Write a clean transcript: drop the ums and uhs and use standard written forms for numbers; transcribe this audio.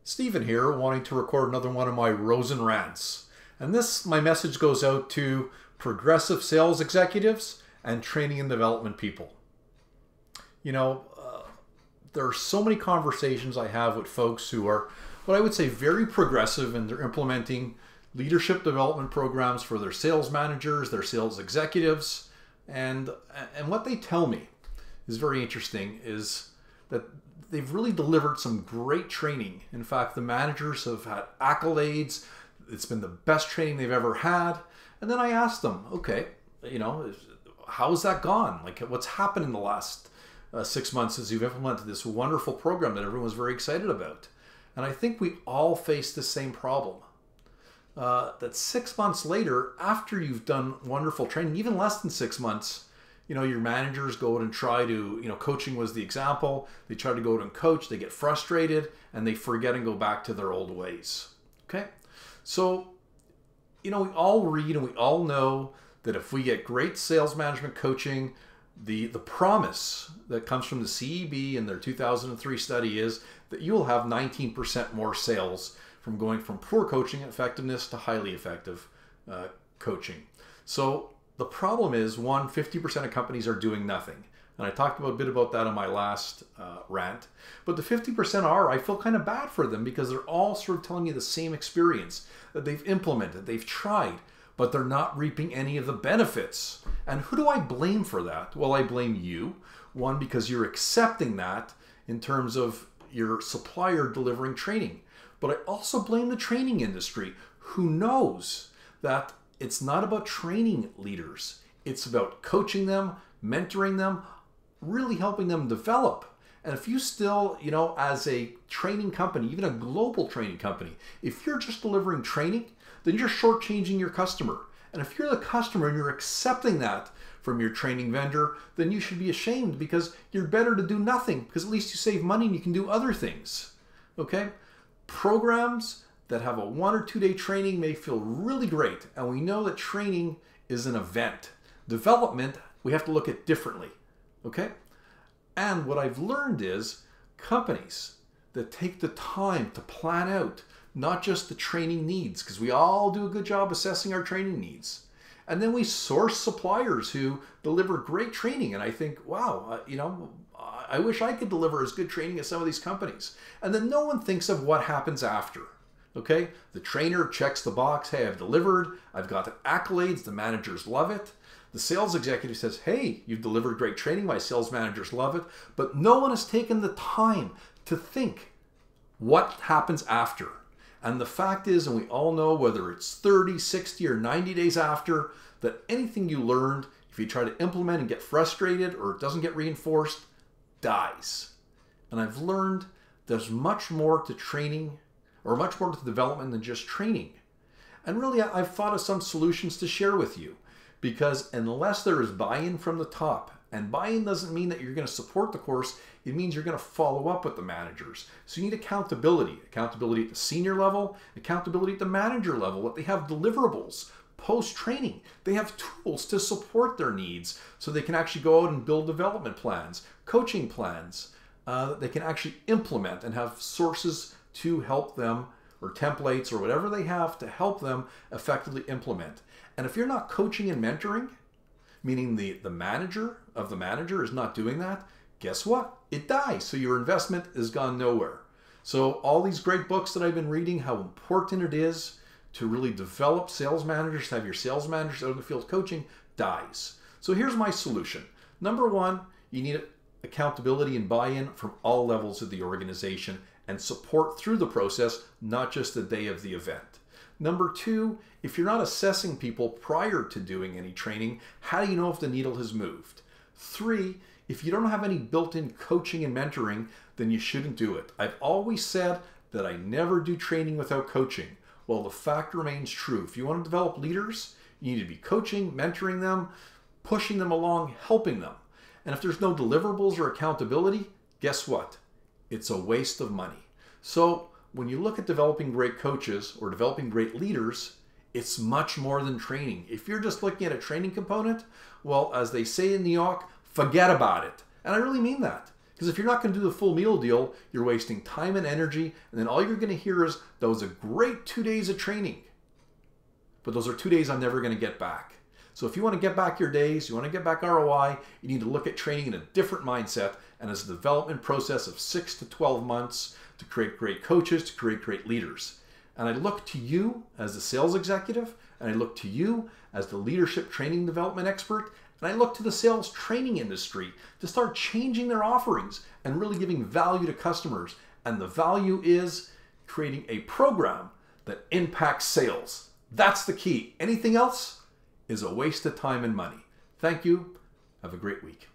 Stephen here, wanting to record another one of my Rosen Rants. And my message goes out to progressive sales executives and training and development people. There are so many conversations I have with folks who are what I would say very progressive, and they're implementing leadership development programs for their sales managers, their sales executives. And what they tell me is very interesting, is that they've really delivered some great training. In fact, the managers have had accolades. It's been the best training they've ever had. And then I asked them, okay, how's that gone? Like, what's happened in the last 6 months as you've implemented this wonderful program that everyone was very excited about? And I think we all face the same problem. That 6 months later, after you've done wonderful training, even less than 6 months, your managers go out and try to, coaching was the example. They try to go out and coach, they get frustrated, and they forget and go back to their old ways. Okay? So, we all read and we all know that if we get great sales management coaching, the promise that comes from the CEB and their 2003 study is that you will have 19% more sales from going from poor coaching effectiveness to highly effective coaching. So the problem is, 50% of companies are doing nothing. And I talked a bit about that in my last rant. But the 50% I feel kind of bad for them, because they're all sort of telling me the same experience that they've implemented, they've tried, but they're not reaping any of the benefits. And who do I blame for that? Well, I blame you. One, because you're accepting that in terms of your supplier delivering training. But I also blame the training industry, who knows that it's not about training leaders. It's about coaching them, mentoring them, really helping them develop. And if you still, as a training company, even a global training company, if you're just delivering training, then you're shortchanging your customer. And if you're the customer and you're accepting that from your training vendor, then you should be ashamed, because you're better to do nothing, because at least you save money and you can do other things. Okay? Programs that have a 1 or 2 day training may feel really great, and we know that training is an event. Development, we have to look at differently, okay? And what I've learned is companies that take the time to plan out not just the training needs, because we all do a good job assessing our training needs, and then we source suppliers who deliver great training, and I think, wow, I wish I could deliver as good training as some of these companies. And then no one thinks of what happens after. Okay, the trainer checks the box, hey, I've delivered, I've got the accolades, the managers love it. The sales executive says, hey, you've delivered great training, my sales managers love it. But no one has taken the time to think what happens after. And the fact is, and we all know, whether it's 30, 60, or 90 days after, that anything you learned, if you try to implement and get frustrated or it doesn't get reinforced, dies. And I've learned there's much more to training, or much more to development, than just training. And really, I've thought of some solutions to share with you, because unless there is buy-in from the top, and buy-in doesn't mean that you're going to support the course, it means you're going to follow up with the managers. So you need accountability at the senior level, accountability at the manager level, that they have deliverables post-training. They have tools to support their needs, so they can actually go out and build development plans, coaching plans, that they can actually implement, and have sources to help them, or templates, or whatever they have to help them effectively implement. And if you're not coaching and mentoring, meaning the manager of the manager is not doing that, guess what? It dies. So your investment has gone nowhere. So all these great books that I've been reading, how important it is to really develop sales managers, to have your sales managers out in the field coaching, dies. So here's my solution. Number one, you need accountability and buy-in from all levels of the organization, and support through the process, not just the day of the event. Number two, if you're not assessing people prior to doing any training, how do you know if the needle has moved? Three, if you don't have any built-in coaching and mentoring, then you shouldn't do it. I've always said that I never do training without coaching. Well, the fact remains true. If you want to develop leaders, you need to be coaching, mentoring them, pushing them along, helping them. And if there's no deliverables or accountability, guess what? It's a waste of money. So when you look at developing great coaches or developing great leaders, it's much more than training. If you're just looking at a training component, well, as they say in New York, forget about it. And I really mean that. Because if you're not going to do the full meal deal, you're wasting time and energy, and then all you're going to hear is, that was a great 2 days of training. But those are 2 days I'm never going to get back. So if you want to get back your days, you want to get back ROI, you need to look at training in a different mindset and as a development process of 6 to 12 months to create great coaches, to create great leaders. And I look to you as the sales executive, and I look to you as the leadership training development expert, and I look to the sales training industry to start changing their offerings and really giving value to customers. And the value is creating a program that impacts sales. That's the key. Anything else is a waste of time and money. Thank you. Have a great week.